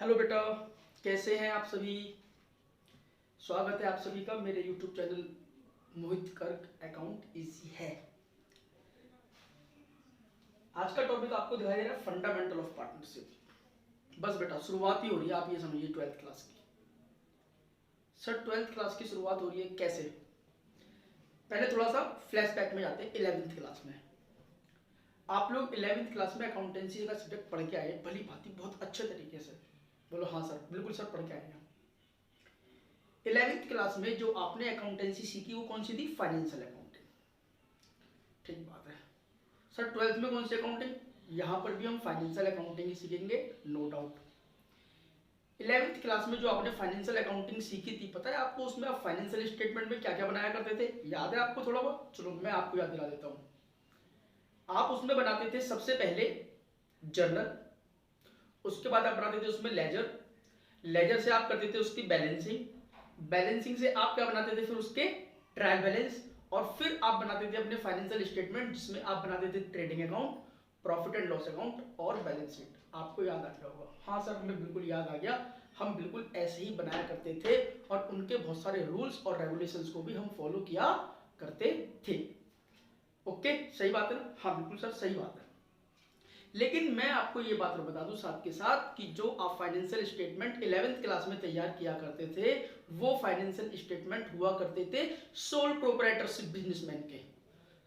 Hello बेटा, कैसे हैं आप सभी। स्वागत है आप सभी का मेरे YouTube चैनल मोहित कर्क अकाउंट इजी है। आज का टॉपिक आपको दिखाई दे रहा है फंडामेंटल ऑफ पार्टनरशिप। बस बेटा शुरुआत ही हो रही है, आप ये समझिए 12th क्लास की। सर 12th क्लास की शुरुआत हो रही है कैसे? पहले थोड़ा सा फ्लैशबैक में जाते हैं 11th क्लास में। आप लोग 11th क्लास में अकाउंटेंसी का सब्जेक्ट पढ़ के आए भली भांति, बहुत अच्छे तरीके से। बोलो हाँ सर, बिल्कुल सर पढ़ के आए हैं। 11th क्लास में जो आपने अकाउंटेंसी सीखी वो कौन सी थी? Financial accounting. ठीक बात है सर। 12th में कौन सी अकाउंटिंग? यहाँ पर भी हम फाइनेंशियल अकाउंटिंग ही सीखेंगे, नो डाउट। 11th क्लास में जो आपने फाइनेंशियल अकाउंटिंग सीखी थी, पता है आपको उसमें आप फाइनेंशियल स्टेटमेंट में क्या क्या बनाया करते थे? याद है आपको थोड़ा बहुत? चलो मैं आपको याद दिला देता हूँ। आप उसमें बनाते थे सबसे पहले जर्नल, उसके बाद आप बनाते थे उसमें लेजर, लेजर से आप करते थे उसकी बैलेंसिंग, बैलेंसिंग से आप क्या बनाते थे? फिर उसके ट्रायल बैलेंस, और फिर आप बनाते थे अपने फाइनेंशियल स्टेटमेंट, जिसमें आप बनाते थे trading account, profit and loss account और बैलेंस शीट। आपको याद आ गया होगा? हाँ सर हमें बिल्कुल याद आ गया। हम बिल्कुल ऐसे ही बनाया करते थे और उनके बहुत सारे रूल्स और रेगुलेशंस को भी हम फॉलो किया करते थे। ओके, सही बात है ना? हाँ बिल्कुल सर सही बात है। लेकिन मैं आपको ये बात बता दूं साथ के साथ कि जो आप फाइनेंशियल स्टेटमेंट 11th क्लास में तैयार किया करते थे, वो फाइनेंशियल स्टेटमेंट हुआ करते थे सोल प्रोप्राइटरशिप बिजनेसमैन के।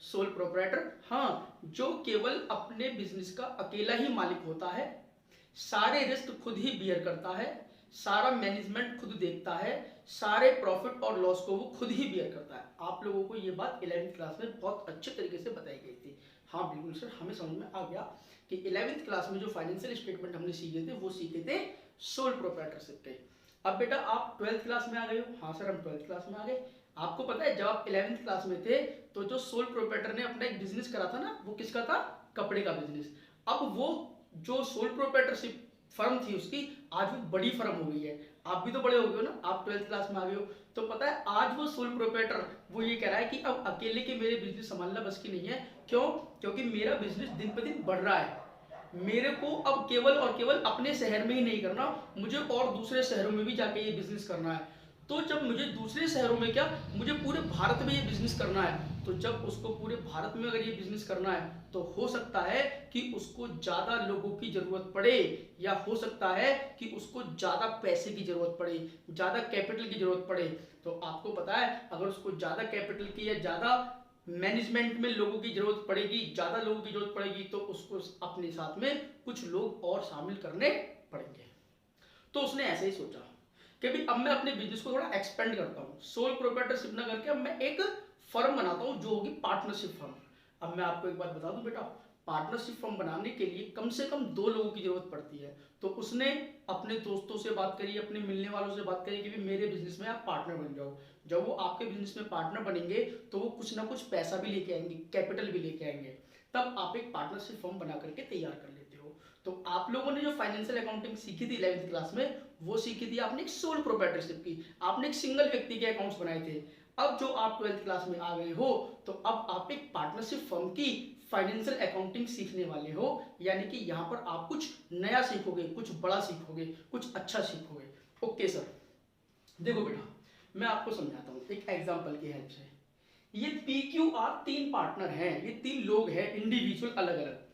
सोल प्रोप्राइटर, हाँ, जो केवल अपने बिजनेस का अकेला ही मालिक होता है, सारे रिस्क खुद ही बियर करता है, सारा मैनेजमेंट खुद देखता है, सारे प्रॉफिट और लॉस को वो खुद ही बियर करता है। आप लोगों को ये बात 11th क्लास में बहुत अच्छे तरीके से बताई गई थी। हाँ बिल्कुल सर, हमें समझ में आ गया कि 11th क्लास में जो फाइनेंशियल स्टेटमेंट हमने सीखे थे वो सीखे थे सोल प्रोप्राइटरशिप के। अब बेटा आप 12th क्लास में आ गए हो। हाँ सर हम 12th क्लास में आ गए। आपको पता है जब आप 11th क्लास में थे तो जो सोल प्रोप्राइटर ने अपना एक बिजनेस करा था ना, वो किसका था? कपड़े का बिजनेस। अब वो जो सोल प्रोप्राइटरशिप फर्म थी उसकी, आज वो बड़ी फर्म हो गई है। आप भी तो बड़े हो गए हो ना, आप 12th क्लास में आ गए हो। तो पता है आज वो सोल प्रोप्राइटर वो ये कह रहा है कि अब अकेले के मेरे बिजनेस संभालना बस की नहीं है। क्यों? क्योंकि मेरा बिजनेस दिन पे दिन बढ़ रहा है। मेरे को अब केवल और केवल अपने शहर में ही नहीं करना, मुझे और दूसरे शहरों में भी जाके ये बिजनेस करना है। तो जब मुझे दूसरे शहरों में क्या, मुझे पूरे भारत में ये बिजनेस करना है। तो जब उसको पूरे भारत में अगर ये बिजनेस करना है तो हो सकता है कि उसको ज्यादा लोगों की जरूरत पड़े, या हो सकता है कि उसको ज्यादा पैसे की जरूरत पड़े, ज्यादा कैपिटल की जरूरत पड़े। तो आपको पता है अगर उसको ज्यादा कैपिटल की या ज्यादा मैनेजमेंट में लोगों की जरूरत पड़ेगी, ज्यादा लोगों की जरूरत पड़ेगी, तो उसको अपने साथ में कुछ लोग और शामिल करने पड़ेंगे। तो उसने ऐसे ही सोचा कि भाई अब मैं अपने बिजनेस को थोड़ा एक्सपेंड करता हूँ, सोल प्रोप्राइटरशिप ना करके अब मैं एक फर्म बनाता हूँ जो होगी पार्टनरशिप फर्म। अब मैं आपको एक बात बता दूं बेटा, पार्टनरशिप फर्म बनाने के लिए कम से कम 2 लोगों की जरूरत पड़ती है। तो उसने अपने दोस्तों से बात करी, अपने मिलने वालों से बात करी कि भाई मेरे बिजनेस में आप पार्टनर बन जाओ। जब वो आपके बिजनेस में पार्टनर बनेंगे तो वो कुछ ना कुछ पैसा भी लेके आएंगे, कैपिटल भी लेके आएंगे, तब आप एक पार्टनरशिप फर्म बना करके तैयार कर लेते हो। तो आप लोगों ने जो फाइनेंशियल अकाउंटिंग सीखी थी 11th क्लास में, वो सीखी थी आपने एक सोल प्रोप्राइटरशिप की। आपने एक सिंगल व्यक्ति के अकाउंट्स बनाए थे। अब जो आप 12th क्लास में आ गए हो तो अब आप एक पार्टनरशिप फर्म की फाइनेंशियल अकाउंटिंग सीखने वाले हो। यानी कि यहां पर आप कुछ नया सीखोगे, कुछ बड़ा सीखोगे, कुछ अच्छा सीखोगे। ओके सर, देखो बेटा मैं आपको समझाता हूं एक एग्जांपल की हेल्प से। ये PQR 3 पार्टनर हैं, ये 3 लोग हैं इंडिविजुअल अलग अलग।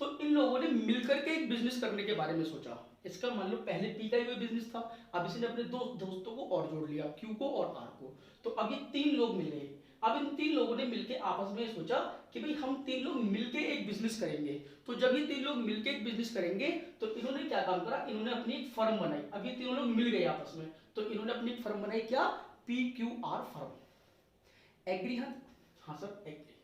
तो इन लोगों ने मिलकर के एक बिजनेस करने के बारे में सोचा। इसका मान लो पहले P का ही कोई बिजनेस था, अब इसने अपने दो दोस्तों को और जोड़ लिया, Q को और R को। तो अब ये 3 लोग मिल गए। अब इन 3 लोगों ने मिलके आपस में सोचा कि भाई हम 3 लोग मिलके एक बिजनेस करेंगे। तो जब ये 3 लोग मिलके एक बिजनेस करेंगे तो इन्होंने क्या काम करा, इन्होंने अपनी एक फर्म बनाई। अब ये तीनों लोग मिल गए आपस में, तो इन्होंने अपनी एक फर्म बनाई, क्या? PQR firm. एग्री? हाँ सर एग्री।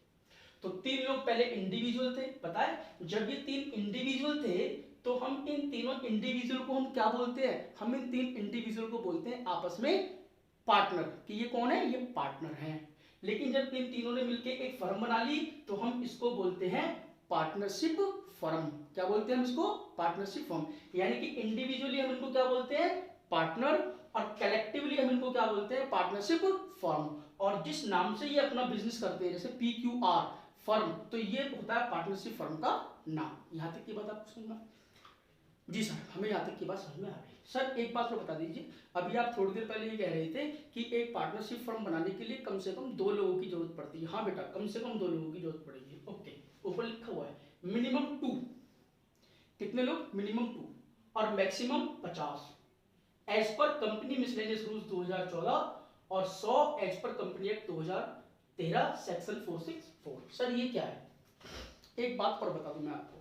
तो 3 लोग पहले इंडिविजुअल थे, पता है जब ये 3 इंडिविजुअल थे तो हम इन तीनों इंडिविजुअल को हम क्या बोलते हैं? हम इन 3 इंडिविजुअल को बोलते हैं आपस में पार्टनर, कि ये कौन है? ये पार्टनर हैं। लेकिन जब इन तीनों ने मिलकर एक फर्म बना ली तो हम इसको बोलते हैं पार्टनरशिप फर्म। क्या बोलते हैं हम इसको? Partnership firm. यानी कि इंडिविजुअली हम इनको क्या बोलते हैं? पार्टनर, और कलेक्टिवली हम इनको क्या बोलते हैं? Partnership firm. और जिस नाम से ये अपना बिजनेस करते हैं जैसे PQR फर्म, तो ये होता है पार्टनरशिप फर्म का नाम। यहां तक की बात आपको सुनना। जी सर, हमें यहाँ तक की बात समझ में आ गई। सर एक बात तो बता दीजिए, अभी आप थोड़ी देर पहले ये कह रहे थे कि एक पार्टनरशिप फर्म बनाने के लिए कम से कम 2 लोगों की जरूरत पड़ती है। हाँ बेटा, कम से कम 2 लोगों की जरूरत पड़ेगी। ओके, ऊपर लिखा हुआ है मिनिमम 2। कितने लोग? मिनिमम 2 और मैक्सिमम 50 एज पर कंपनी मिसलेनियस रूल्स 2014 और 100 एज पर कंपनी एक्ट 2013 सेक्शन 464। सर ये क्या है? एक बात और बता दूं मैं आपको,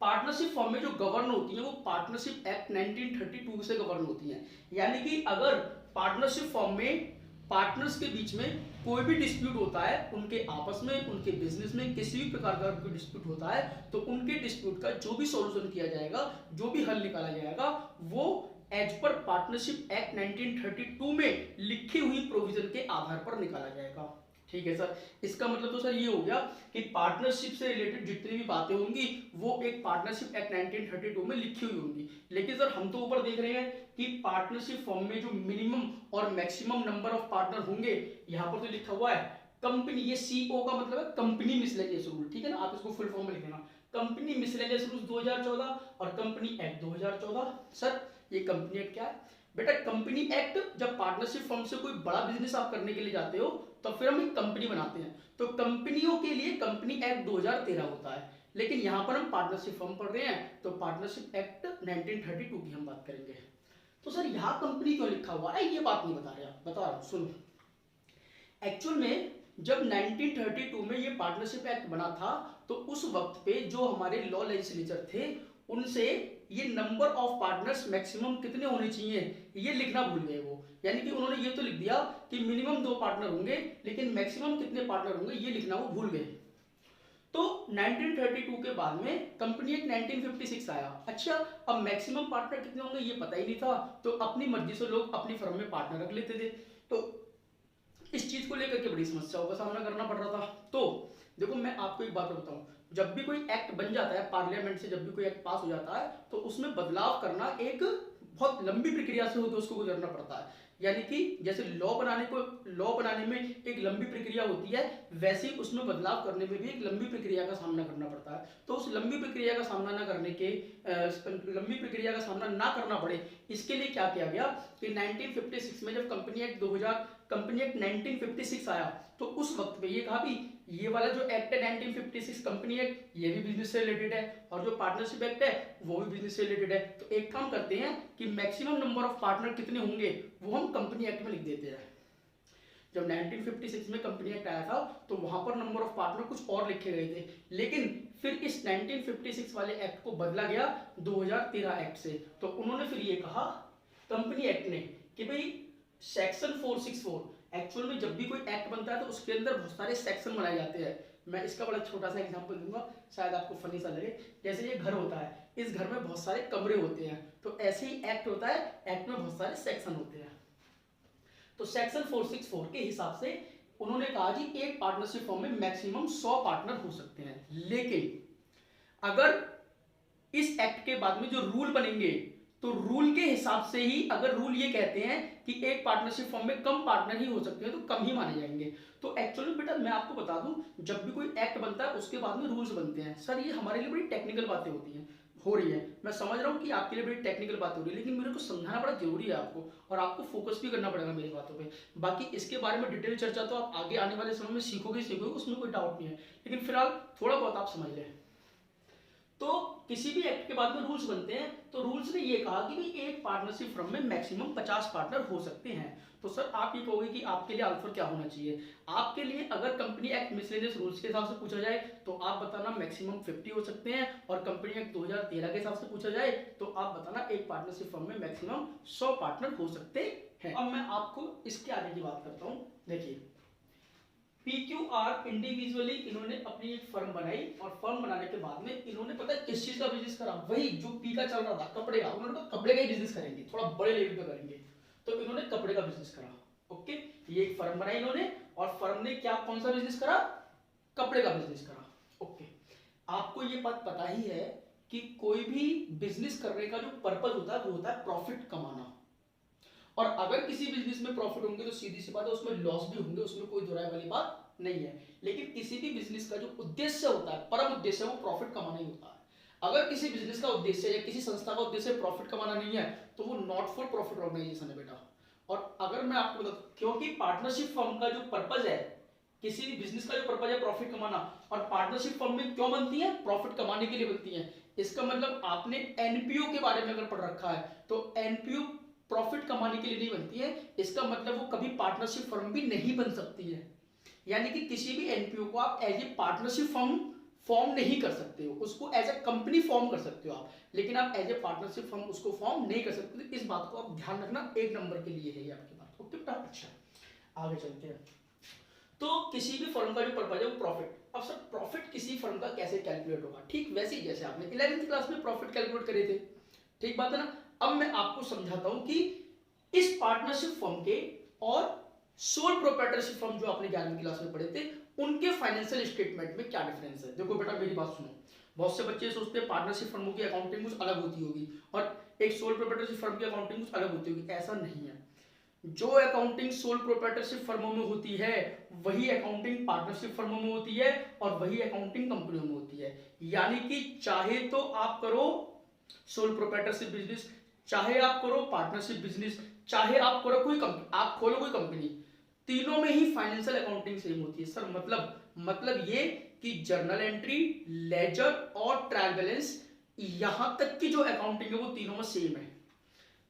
पार्टनरशिप फॉर्म में जो गवर्न होती है वो पार्टनरशिप एक्ट 1932 से गवर्न होती है। यानी कि अगर पार्टनरशिप फॉर्म में पार्टनर्स के बीच में कोई भी डिस्प्यूट होता है, उनके आपस में, उनके बिजनेस में किसी भी प्रकार का कोई डिस्प्यूट होता है, तो उनके डिस्प्यूट का जो भी सॉल्यूशन किया जाएगा, जो भी हल निकाला जाएगा, वो एज पर पार्टनरशिप एक्ट 1932 में लिखी हुई प्रोविजन के आधार पर निकाला जाएगा। ठीक है सर, इसका मतलब तो सर ये हो गया कि पार्टनरशिप से रिलेटेड जितनी भी बातें होंगी वो एक पार्टनरशिप एक्ट 1932 में लिखी हुई होंगी। लेकिन सर हम तो ऊपर देख रहे हैं कि पार्टनरशिप फॉर्म में जो मिनिमम और मैक्सिमम नंबर ऑफ पार्टनर होंगे, यहाँ पर तो लिखा हुआ है कंपनी, ये सीओ का मतलब है कंपनी मिसलेनियस रूल। ठीक है ना, आप इसको फुल फॉर्म में लिख लेना, कंपनी मिसलेनियस रूल्स 2014 और कंपनी एक्ट 2014। सर ये कंपनी एक्ट क्या है बेटा? कंपनी एक्ट, जब पार्टनरशिप फर्म से कोई बड़ा बिजनेस आप करने के लिए जाते हो तो फिर हम एक कंपनी बनाते हैं, तो कंपनियों के लिए कंपनी एक्ट 2013 होता है। लेकिन यहां पर हम पार्टनरशिप फर्म पढ़ रहे हैं तो पार्टनरशिप एक्ट 1932 की हम बात करेंगे। तो सर यहां कंपनी क्यों लिखा हुआ है ये बात नहीं बता रहे आप, बता रहा हूं सुनो। एक्चुअल में जब 1932 में ये पार्टनरशिप एक्ट बना था तो उस वक्त पे जो हमारे लॉ लेजिस्लेचर थे उनसे ये नंबर ऑफ पार्टनर्स मैक्सिमम कितने होने चाहिए ये लिखना भूल गए वो। यानी कि उन्होंने ये तो लिख दिया कि मिनिमम 2 पार्टनर होंगे, लेकिन मैक्सिमम कितने पार्टनर होंगे ये लिखना वो भूल गए। तो 1932 के बाद में कंपनी एक्ट 1956 आया। अच्छा, अब मैक्सिमम पार्टनर कितने होंगे ये पता ही नहीं था, तो अपनी मर्जी से लोग अपनी फर्म में पार्टनर रख लेते थे। तो इस चीज को लेकर के बड़ी समस्याओं का सामना करना पड़ रहा था। तो देखो मैं आपको एक बात बताऊं, जब भी कोई एक्ट बन जाता है पार्लियामेंट से, जब भी कोई एक्ट पास हो जाता है तो उसमें बदलाव करना एक बहुत लंबी प्रक्रिया से होकर उसको गुजरना पड़ता है। यानी कि जैसे लॉ बनाने में एक लंबी प्रक्रिया होती है, वैसे ही उसमें बदलाव करने में भी एक लंबी प्रक्रिया का सामना करना पड़ता है। तो उस लंबी प्रक्रिया का सामना ना करना पड़े, इसके लिए क्या किया गया कि 1956 में जब कंपनी एक्ट 1956 आया तो उस वक्त पे ये कहा भी ये वाला जो एक्ट है 1956 कंपनी एक्ट, ये भी बिजनेस से रिलेटेड है, और जो पार्टनरशिप एक्ट है वो भी बिजनेस से रिलेटेड है। तो एक काम करते हैं कि मैक्सिमम नंबर ऑफ पार्टनर कितने होंगे वो हम कंपनी एक्ट में लिख देते हैं। जब 1956 में कंपनी एक्ट आया था तो वहां पर नंबर ऑफ पार्टनर कुछ और लिखे गए थे, लेकिन फिर इस 1956 वाले एक्ट को बदला गया 2013 एक्ट से। तो उन्होंने फिर ये कहा कंपनी एक्ट ने कि भाई सेक्शन 464, एक्चुअल में जब भी कोई एक्ट बनता है तो उसके अंदर बहुत सारे सेक्शन बनाए जाते हैं। मैं इसका बड़ा छोटा सा एग्जांपल दूंगा, शायद आपको फनी सा लगे। जैसे ये घर होता है, इस घर में बहुत सारे कमरे होते हैं, तो ऐसे ही एक्ट होता है, एक्ट में बहुत सारे सेक्शन होते हैं। तो सेक्शन 464 के हिसाब से उन्होंने कहा जी एक पार्टनरशिप फॉर्म में मैक्सिमम 100 पार्टनर हो सकते हैं, लेकिन अगर इस एक्ट के बाद में जो रूल बनेंगे तो रूल के हिसाब से ही, अगर रूल ये कहते हैं कि एक पार्टनरशिप फॉर्म में कम पार्टनर ही हो सकते हैं तो कम ही माने जाएंगे। तो एक्चुअली बेटा मैं आपको बता दूं, जब भी कोई एक्ट बनता है उसके बाद में रूल्स बनते हैं। सर ये हमारे लिए बड़ी टेक्निकल बातें हो रही है, मैं समझ रहा हूँ कि आपके लिए बड़ी टेक्निकल बात हो रही है, लेकिन मेरे को समझाना बड़ा जरूरी है आपको, और आपको फोकस भी करना पड़ेगा मेरी बातों पे। बाकी इसके बारे में डिटेल चर्चा तो आप आगे आने वाले समय में सीखोगे, उसमें कोई डाउट नहीं है, लेकिन फिलहाल थोड़ा बहुत आप समझ लें। तो किसी भी एक्ट के बाद में रूल्स बनते हैं, तो रूल्स ने ये कहा कि भाई एक पार्टनरशिप फर्म में मैक्सिमम 50 पार्टनर हो सकते हैं। तो सर आप ये कहोगे कि आपके लिए आंसर क्या होना चाहिए? आपके लिए अगर कंपनी एक्ट मिसलेनियस रूल्स के हिसाब से पूछा जाए तो आप बताना मैक्सिमम 50 हो सकते हैं, और कंपनी एक्ट 2013 के हिसाब से पूछा जाए तो आप बताना एक पार्टनरशिप फर्म में मैक्सिमम 100 पार्टनर हो सकते हैं। अब मैं आपको इसके आगे की बात करता हूँ। देखिए PQR इंडिविजुअली इन्होंने अपनी एक फर्म बनाई, और फर्म बनाने के बाद में इन्होंने पता है किस चीज का बिजनेस करा, वही जो पी का चल रहा था, कपड़े का। उन्होंने कहा कपड़े का ही बिजनेस करेंगे, थोड़ा बड़े लेवल पे करेंगे, तो इन्होंने कपड़े का बिजनेस करा। ओके, ये एक फर्म बनाई इन्होंने, और फर्म ने क्या कौन सा बिजनेस करा? कपड़े का बिजनेस करा। ओके, आपको ये बात पता ही है कि कोई भी बिजनेस करने का जो पर्पज होता है वो होता है प्रॉफिट कमाना, और अगर किसी बिजनेस में प्रॉफिट होंगे तो सीधी सी बात है उसमें लॉस भी होंगे, उसमें कोई दोहराए वाली बात नहीं है। लेकिन किसी भी बिजनेस का जो उद्देश्य होता है, परम उद्देश्य, वो प्रॉफिट कमाना ही होता है। अगर किसी बिजनेस का उद्देश्य या किसी संस्था का उद्देश्य प्रॉफिट कमाना नहीं है तो वो नॉट फॉर प्रॉफिट ऑर्गेनाइजेशन है बेटा। और अगर मैं आपको बताऊं, क्योंकि पार्टनरशिप फर्म का जो पर्पज है, किसी भी बिजनेस का जो पर्पज है प्रॉफिट कमाना, और पार्टनरशिप फर्म में क्यों बनती है, प्रॉफिट कमाने के लिए बनती है। इसका मतलब आपने एनपीओ के बारे में अगर पढ़ रखा है तो एनपीओ प्रॉफिट कमाने के लिए नहीं बनती है, इसका मतलब वो कभी पार्टनरशिप फर्म भी नहीं बन सकती है। यानी कि किसी भी एनपीओ को आप as a partnership firm form नहीं कर सकते हो, उसको एज ए कंपनी फॉर्म कर सकते हो आप, लेकिन आप एज ए पार्टनरशिप फर्म उसको फॉर्म नहीं कर सकते। तो इस बात को आप ध्यान रखना, एक नंबर के लिए है ये आपकी बात। ओके बेटा, अच्छा आगे चलते हैं। तो किसी भी फर्म का जो पर्पज है वो प्रॉफिट। अब सर प्रॉफिट किसी फर्म का कैसे कैलकुलेट होगा, ठीक वैसे ही जैसे आपने 11वीं क्लास में प्रॉफिट कैलकुलेट करे थे, ठीक बात है ना। अब मैं आपको समझाता हूं कि इस पार्टनरशिप फर्म के और सोल प्रोप्राइटरशिप फर्म जो आपने 11वीं क्लास में पढ़े थे उनके फाइनेंशियल स्टेटमेंट में क्या डिफरेंस है। देखो बेटा मेरी बात सुनो, बहुत से बच्चे सोचते हैं पार्टनरशिप फर्मों की अकाउंटिंग कुछ अलग होती होगी और एक सोल प्रोप्राइटरशिप फर्म की अकाउंटिंग कुछ अलग होती होगी, ऐसा नहीं है। जो अकाउंटिंग सोल प्रोप्राइटरशिप फर्मों में होती है वही अकाउंटिंग पार्टनरशिप फर्मों में होती है और वही अकाउंटिंग कंपनियों में होती है। यानी कि चाहे तो आप करो सोल प्रोप्राइटरशिप बिजनेस, चाहे आप करो पार्टनरशिप बिजनेस, चाहे आप करो कोई कंपनी, आप खोलो कोई कंपनी, तीनों में ही फाइनेंशियल अकाउंटिंग सेम होती है। सर मतलब ये कि जर्नल एंट्री, लेजर और ट्रायल बैलेंस, यहां तक की जो अकाउंटिंग है वो तीनों में सेम है,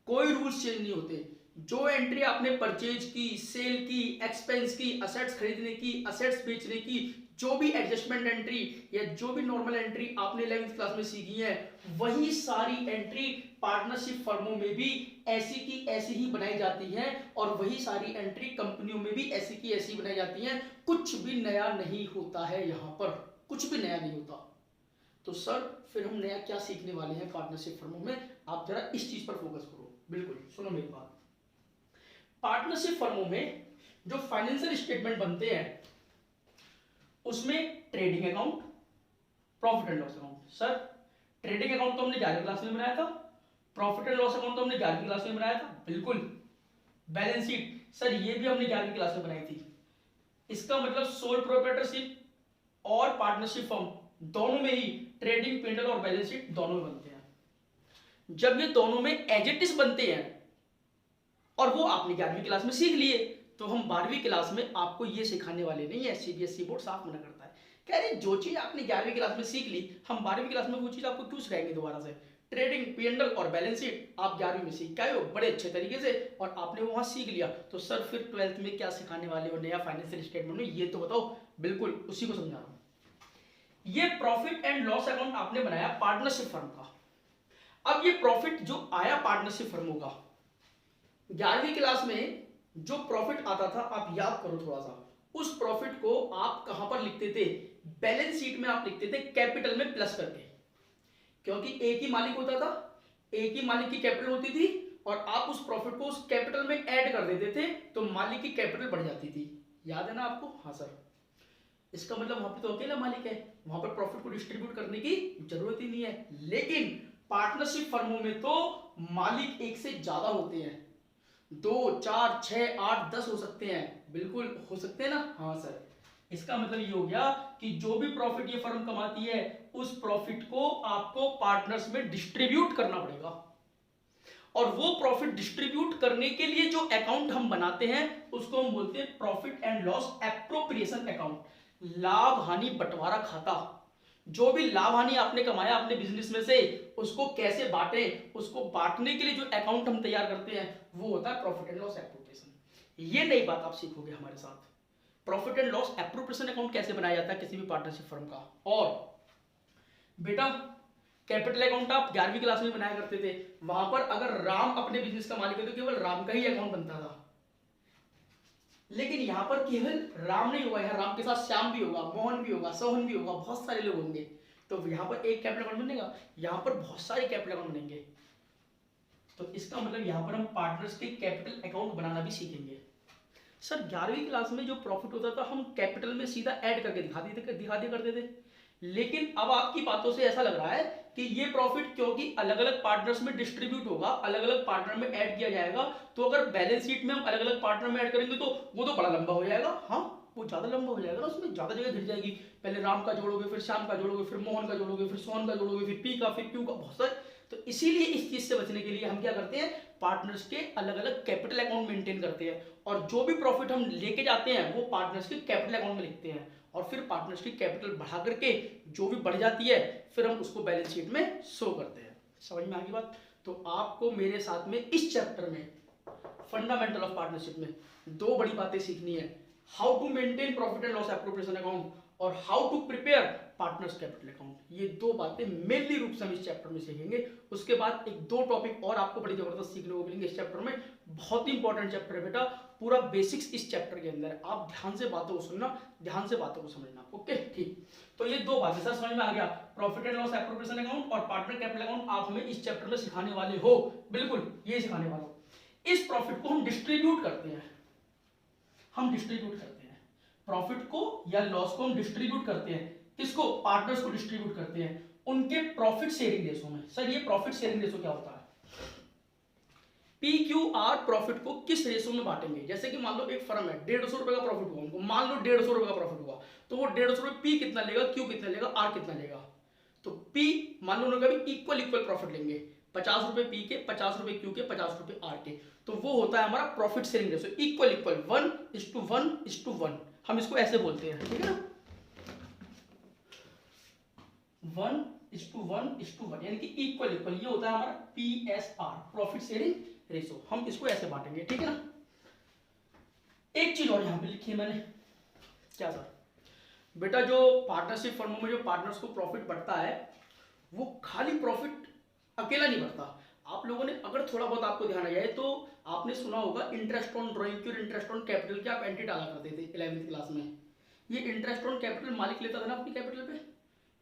कोई रूल्स चेंज नहीं होते। जो एंट्री आपने परचेज की, सेल की, एक्सपेंस की, असेट्स खरीदने की, असेट्स बेचने की, जो भी एडजस्टमेंट एंट्री या जो भी नॉर्मल एंट्री आपने 11वीं क्लास में सीखी है वही सारी एंट्री पार्टनरशिप फर्मों में भी ऐसी की ऐसी ही बनाई जाती है और वही सारी एंट्री कंपनियों में भी ऐसी की ऐसी बनाई जाती है। कुछ भी नया नहीं होता है, यहां पर कुछ भी नया नहीं होता। तो सर फिर हम नया क्या सीखने वाले हैं पार्टनरशिप फर्मों में, आप जरा इस चीज पर फोकस करो। बिल्कुल सुनो मेरी बात। पार्टनरशिप फर्मों में जो फाइनेंशियल स्टेटमेंट बनते हैं उसमें trading account, profit and loss account. Sir trading account तो हमने 11वीं क्लास में बनाया था, प्रॉफिट एंड लॉस अकाउंट तो हमने 11वीं क्लास में बनाया था, बिल्कुल। बैलेंस शीट सर ये भी हमने 11वीं क्लास में बनाई थी। इसका मतलब सोल प्रोप्राइटरशिप और पार्टनरशिप फर्म दोनों में ही ट्रेडिंग, पेंडल और बैलेंस शीट दोनों में बनते हैं। जब ये दोनों में एज इट इज बनते हैं और वो आपने 11वीं क्लास में सीख लिए तो हम 12वीं क्लास में आपको ये सिखाने वाले नहीं है। सीबीएसई बोर्ड साफ मना करता है, कह रहे जो चीज आपने 11वीं क्लास में सीख ली हम 12वीं क्लास में वो चीज आपको क्यों सिखाएंगे दोबारा से। ट्रेडिंग, पीएनएल और बैलेंस शीट आप 11वीं में सीख के आए हो बड़े अच्छे तरीके से और आपने वहां सीख लिया, तो सर फिर 12th में क्या सिखाने वाले हो नया फाइनेंशियल स्टेटमेंट में, ये तो बताओ। बिल्कुल उसी को समझा रहा हूं। ये प्रॉफिट एंड लॉस अकाउंट आपने बनाया पार्टनरशिप फर्म का। अब ये प्रॉफिट जो आया पार्टनरशिप फर्मों का 11वीं क्लास में जो प्रॉफिट आता था आप याद करो थोड़ा सा, उस प्रॉफिट को आप कहां पर लिखते थे, बैलेंस शीट में आप लिखते थे कैपिटल में प्लस करके, क्योंकि एक ही मालिक होता था, एक ही मालिक की कैपिटल होती थी और आप उस प्रॉफिट को उस कैपिटल में ऐड कर देते थे तो मालिक की कैपिटल बढ़ जाती थी। याद है ना आपको? हाँ सर। इसका मतलब वहां पे तो अकेला मालिक है, वहां पर प्रॉफिट को डिस्ट्रीब्यूट करने की जरूरत ही नहीं है। लेकिन पार्टनरशिप फर्मों में तो मालिक एक से ज्यादा होते हैं, 2, 4, 6, 8, 10 हो सकते हैं। बिल्कुल हो सकते हैं ना? हाँ सर। इसका मतलब ये हो गया कि जो भी प्रॉफिट ये फर्म कमाती है उस प्रॉफिट को आपको पार्टनर्स में डिस्ट्रीब्यूट करना पड़ेगा और वो प्रॉफिट डिस्ट्रीब्यूट करने के लिए जो अकाउंट हम बनाते हैं उसको हम बोलते हैं profit and loss appropriation account, लाभ हानि बंटवारा खाता। जो भी लाभ हानि आपने कमाया अपने बिजनेस में से उसको कैसे बांटे, उसको बांटने के लिए जो अकाउंट हम तैयार करते हैं वो होता है प्रॉफिट एंड लॉस एप्रोप्रिएशन। ये नई बात आप सीखोगे हमारे साथ, profit and loss appropriation account कैसे बनाया जाता है किसी भी पार्टनरशिप फर्म का। और बेटा कैपिटल अकाउंट आप 11वीं क्लास में बनाया करते थे, वहां पर अगर राम अपने बिजनेस का मालिक है तो केवल राम का ही अकाउंट बनता था। लेकिन यहां पर केवल राम नहीं होगा, यहाँ राम के साथ श्याम भी होगा, मोहन भी होगा, सोहन भी होगा, बहुत सारे लोग होंगे। तो यहाँ पर एक कैपिटल अकाउंट बनेगा, यहाँ पर बहुत सारे कैपिटल अकाउंट बनेंगे। तो इसका मतलब यहाँ पर हम पार्टनर्स के कैपिटल अकाउंट बनाना भी सीखेंगे। सर 11वीं क्लास में जो प्रॉफिट होता था हम कैपिटल में सीधा ऐड करके दिखा दिया करते थे, लेकिन अब आपकी बातों से ऐसा लग रहा है कि ये प्रॉफिट क्योंकि अलग अलग पार्टनर्स में डिस्ट्रीब्यूट होगा, अलग अलग पार्टनर में ऐड किया जाएगा, तो अगर बैलेंस शीट में हम अलग अलग पार्टनर में ऐड करेंगे तो वो तो बड़ा लंबा हो जाएगा। हाँ वो ज्यादा लंबा हो जाएगा ना, उसमें ज्यादा जगह घिर जाएगी। पहले राम का जोड़ोगे, फिर श्याम का जोड़ोगे, फिर मोहन का जोड़ोगे, फिर सोहन का जोड़ोगे, फिर पी का, फिर क्यू का, बहुत सारे। तो इसीलिए इस चीज से बचने के लिए हम क्या करते हैं, पार्टनर्स के अलग अलग कैपिटल अकाउंट मेंटेन करते हैं, और जो भी प्रॉफिट हम लेके जाते हैं वो पार्टनर्स के कैपिटल अकाउंट में लिखते हैं, और फिर पार्टनर्स की कैपिटल बढ़ा करके जो भी बढ़ जाती है फिर हम उसको बैलेंस शीट में शो करते हैं। समझ में आ गई बात? तो आपको मेरे साथ में इस चैप्टर में फंडामेंटल ऑफ पार्टनरशिप में दो बड़ी बातें सीखनी है, how to maintain profit and loss appropriation account और how to prepare partners capital account. ये दो बातें मेनली रूप से हम इस चैप्टर में सीखेंगे। उसके बाद एक दो टॉपिक और आपको बड़ी जबरदस्त सीखने को मिलेंगे इस चैप्टर में। बहुत ही इंपॉर्टेंट चैप्टर है बेटा, पूरा बेसिक्स इस चैप्टर के अंदर है। आप ध्यान से बातों को सुनना, ध्यान से बातों को समझना। ओके ठीक, तो ये दो बातें सर समझ में आ गया, profit and loss appropriation account और पार्टनर कैपिटल अकाउंट आप हमें इस चैप्टर में सिखाने वाले हो। बिल्कुल ये सिखाने वाले हो। इस प्रॉफिट को हम डिस्ट्रीब्यूट करते हैं, हम डिस्ट्रीब्यूट करते हैं प्रॉफिट को या लॉस को हम डिस्ट्रीब्यूट करते हैं। किसको? पार्टनर्स को डिस्ट्रीब्यूट करते हैं उनके प्रॉफिट शेयरिंग रेशो में। सर ये प्रॉफिट शेयरिंग रेशो क्या होता है? PQR प्रॉफिट को किस रेशो में बांटेंगे? जैसे कि मान लो एक फर्म है, 150 रुपए का प्रॉफिट हुआ उनको, मान लो 150 रुपए का प्रॉफिट हुआ, तो वो 150 रुपए P कितना लेगा, Q कितना लेगा, R कितना लेगा? तो P मान लो उन्होंने कभी इक्वल इक्वल प्रॉफिट लेंगे, 50 रुपए P के, 50 रुपए Q के, 50 रुपए R के, तो वो होता है हमारा profit sharing ratio, equal equal 1:1:1। हम इसको ऐसे बोलते हैं, ठीक है ना, 1:1:1, यानी कि इक्वल इक्वल। ये होता है हमारा PSR, प्रॉफिट शेयरिंग रेशो। हम इसको ऐसे बांटेंगे, ठीक है ना। एक चीज और यहां पे लिखी है मैंने, क्या सर? बेटा जो पार्टनरशिप फर्मों में जो पार्टनर्स को प्रॉफिट बढ़ता है वो खाली प्रॉफिट अकेला नहीं बढ़ता। आप लोगों ने अगर थोड़ा बहुत आपको ध्यान आ जाए तो आपने सुना होगा इंटरेस्ट ऑन ड्रॉइंग की और इंटरेस्ट ऑन कैपिटल की आप एंट्री डाला करते थे 11वीं क्लास में। ये इंटरेस्ट ऑन कैपिटल मालिक लेता था ना अपनी कैपिटल पे,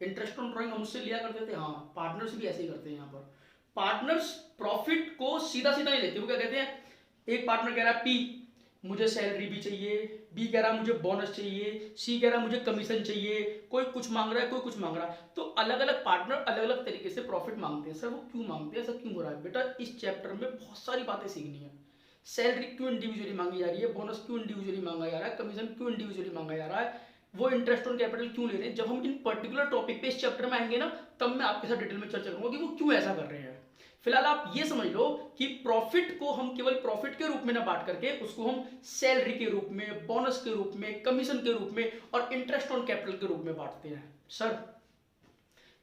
इंटरेस्ट ऑन ड्रॉइंग हम उससे लिया करते थे। हाँ, पार्टनर्स भी ऐसे ही करते हैं। यहाँ पर पार्टनर्स प्रॉफिट को सीधा सीधा नहीं लेते। वो क्या कहते हैं, एक पार्टनर कह रहा है पी मुझे सैलरी भी चाहिए, बी कह रहा है मुझे बोनस चाहिए, सी कह रहा है मुझे कमीशन चाहिए, कोई कुछ मांग रहा है, कोई कुछ मांग रहा है। तो अलग अलग पार्टनर अलग अलग तरीके से प्रॉफिट मांगते हैं। सर वो क्यों मांगते हैं, ऐसा क्यों हो रहा है? बेटा इस चैप्टर में बहुत सारी बातें सीखनी है। सैलरी क्यों इंडिविजुअली मांगी जा रही है, बोनस क्यों इंडिविजुअली मांगा जा रहा है, कमीशन क्यों इंडिविजुअली मांगा जा रहा है, वो इंटरेस्ट ऑन कैपिटल क्यों ले रहे हैं। जब हम इन पर्टिकुलर टॉपिक पे इस चैप्टर में आएंगे ना, तब मैं आपके साथ डिटेल में चर्चा करूंगा कि वो क्यों ऐसा कर रहे हैं। फिलहाल आप ये समझ लो कि प्रॉफिट को हम केवल प्रॉफिट के रूप में ना बांट करके उसको हम सैलरी के रूप में, बोनस के रूप में, कमीशन के रूप में और इंटरेस्ट ऑन कैपिटल के रूप में बांटते हैं। सर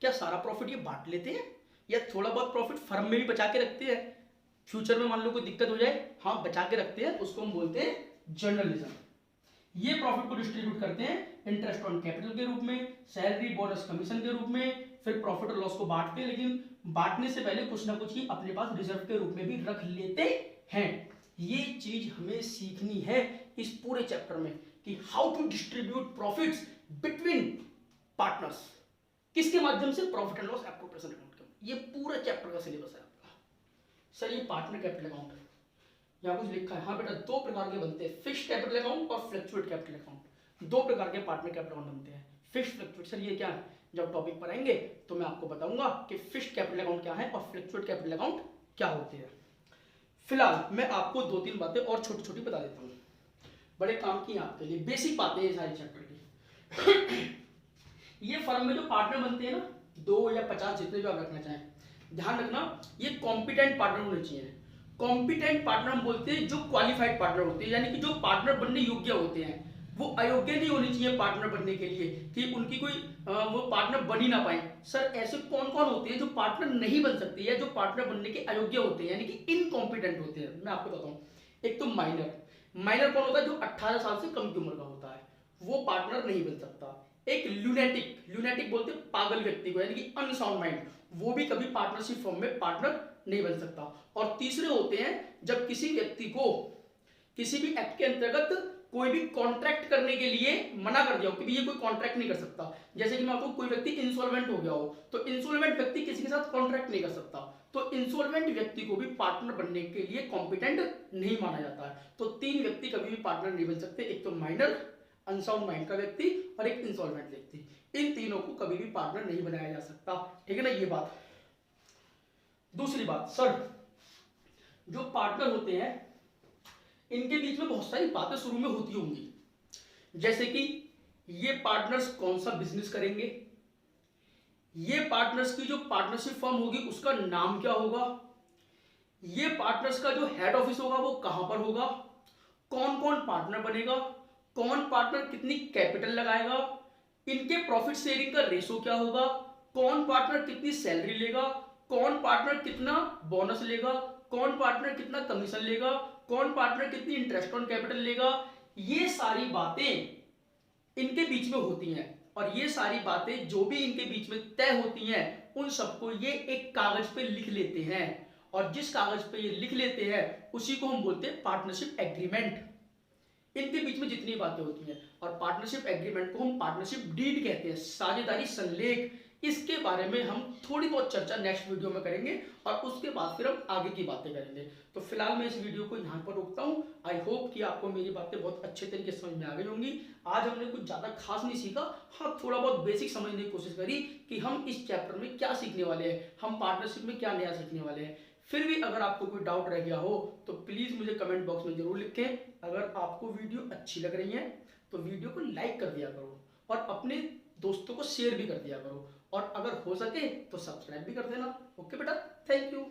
क्या सारा प्रॉफिट ये बांट लेते हैं या थोड़ा बहुत प्रॉफिट फर्म में भी बचा के रखते हैं? फ्यूचर में मान लो कोई दिक्कत हो जाए, हाँ बचा के रखते हैं, उसको हम बोलते हैं जर्नलिज्म। ये प्रॉफिट को डिस्ट्रीब्यूट करते हैं इंटरेस्ट ऑन कैपिटल के रूप में, सैलरी, बोनस, कमीशन के रूप में, फिर प्रॉफिट और लॉस को बांटते हैं, लेकिन बांटने से पहले कुछ ना कुछ ही अपने पास रिजर्व के रूप में भी रख लेते हैं। ये चीज हमें सीखनी है इस पूरे चैप्टर में कि how to distribute profits between partners. किसके माध्यम से? Profit and loss appropriation account का। ये पूरा चैप्टर का सिलेबस है आपका। सर ये पार्टनर कैपिटल अकाउंट यहाँ कुछ लिखा है, हाँ बेटा दो प्रकार के बनते हैं, फिक्स्ड कैपिटल अकाउंट और फ्लक्चुएट कैपिटल अकाउंट। दो प्रकार के पार्टनर कैपिटल अकाउंट बनते हैं, फिक्स्ड, फ्लक्चुएट। सर ये क्या है? जब टॉपिक पर आएंगे तो मैं आपको बताऊंगा कि फिक्स्ड कैपिटल अकाउंट क्या है और फ्लक्चुएट कैपिटल अकाउंट क्या होते हैं। फिलहाल मैं आपको दो तीन बातें और छोटी छोटी बता देता हूँ, बड़े काम की आपके लिए, बेसिक बातें हैं सारी चैप्टर की। ये फर्म में जो पार्टनर बनते हैं ना, 2 या 50 जितने भी आप रखना चाहें, ध्यान रखना ये कॉम्पिटेंट पार्टनर होने चाहिए। कॉम्पिटेंट पार्टनर हम बोलते हैं जो क्वालिफाइड पार्टनर होते हैं, यानी कि जो पार्टनर बनने योग्य होते हैं। वो अयोग्य नहीं होनी चाहिए पार्टनर बनने के लिए कि उनकी कोई वो पार्टनर बन ही ना पाए। सर ऐसे कौन कौन होते हैं जो पार्टनर नहीं बन सकते या जो पार्टनर बनने के अयोग्य होते हैं, यानी कि इनकॉम्पिटेंट होते हैं? मैं आपको बताता हूँ। एक तो माइनर। माइनर कौन होता है? जो 18 साल से कम की उम्र का होता है, वो पार्टनर नहीं बन सकता। एक ल्यूनेटिक, ल्यूनेटिक बोलते हैं पागल व्यक्ति को, यानी कि अनसाउंड माइंड, वो भी कभी पार्टनरशिप फॉर्म में पार्टनर नहीं बन सकता। और तीसरे होते हैं जब किसी व्यक्ति को किसी भी एक्ट के अंतर्गत कोई भी कॉन्ट्रैक्ट करने के लिए मना कर दिया हो कि ये कोई कॉन्ट्रैक्ट नहीं कर सकता। जैसे कि मैं आपको, कोई व्यक्ति इंसॉल्वेंट हो गया हो, तो इंसॉल्वेंट व्यक्ति किसी के साथ कॉन्ट्रैक्ट नहीं कर सकता, तो इंसॉल्वेंट व्यक्ति को भी पार्टनर बनने के लिए कॉम्पिटेंट नहीं माना जाता है। तो 3 व्यक्ति कभी भी पार्टनर नहीं बन सकते, एक तो माइनर, अनसाउंड माइंड का व्यक्ति और एक इंसॉल्वेंट व्यक्ति। इन तीनों को कभी भी पार्टनर नहीं बनाया जा सकता, ठीक है ना, ये बात। दूसरी बात, सर जो पार्टनर होते हैं इनके बीच में बहुत सारी बातें शुरू में होती होंगी। जैसे कि ये पार्टनर्स कौन सा बिजनेस करेंगे, ये पार्टनर्स की जो पार्टनरशिप फर्म होगी उसका नाम क्या होगा, ये पार्टनर्स का जो हेड ऑफिस होगा वो कहां पर होगा, कौन कौन पार्टनर बनेगा, कौन पार्टनर कितनी कैपिटल लगाएगा, इनके प्रॉफिट शेयरिंग का रेशो क्या होगा, कौन पार्टनर कितनी सैलरी लेगा, कौन पार्टनर कितना बोनस लेगा, कौन पार्टनर कितना कमीशन लेगा, कौन पार्टनर कितनी इंटरेस्ट ऑन कैपिटल लेगा। ये सारी बातें इनके बीच में होती हैं और ये सारी बातें जो भी इनके बीच में तय होती हैं उन सबको ये एक कागज पे लिख लेते हैं और जिस कागज पे ये लिख लेते हैं उसी को हम बोलते हैं पार्टनरशिप एग्रीमेंट। इनके बीच में जितनी बातें होती हैं और पार्टनरशिप एग्रीमेंट को हम पार्टनरशिप डीड कहते हैं, साझेदारी संलेख। इसके बारे में हम थोड़ी बहुत चर्चा नेक्स्ट वीडियो में करेंगे और उसके बाद फिर हम आगे की बातें करेंगे। तो फिलहाल मैं इस वीडियो को यहाँ पर रोकता हूँ। आई होप कि आपको मेरी बातें बहुत अच्छे तरीके से समझ में आ गई होंगी। आज हमने कुछ ज़्यादा खास नहीं सीखा, हाँ थोड़ा बहुत बेसिक समझने की कोशिश करी कि हम इस चैप्टर में क्या सीखने वाले हैं, हम पार्टनरशिप में क्या नया सीखने वाले हैं। फिर भी अगर आपको कोई डाउट रह गया हो तो प्लीज़ मुझे कमेंट बॉक्स में जरूर लिखें। अगर आपको वीडियो अच्छी लग रही है तो वीडियो को लाइक कर दिया करो और अपने दोस्तों को शेयर भी कर दिया करो और अगर हो सके तो सब्सक्राइब भी कर देना। ओके बेटा, थैंक यू।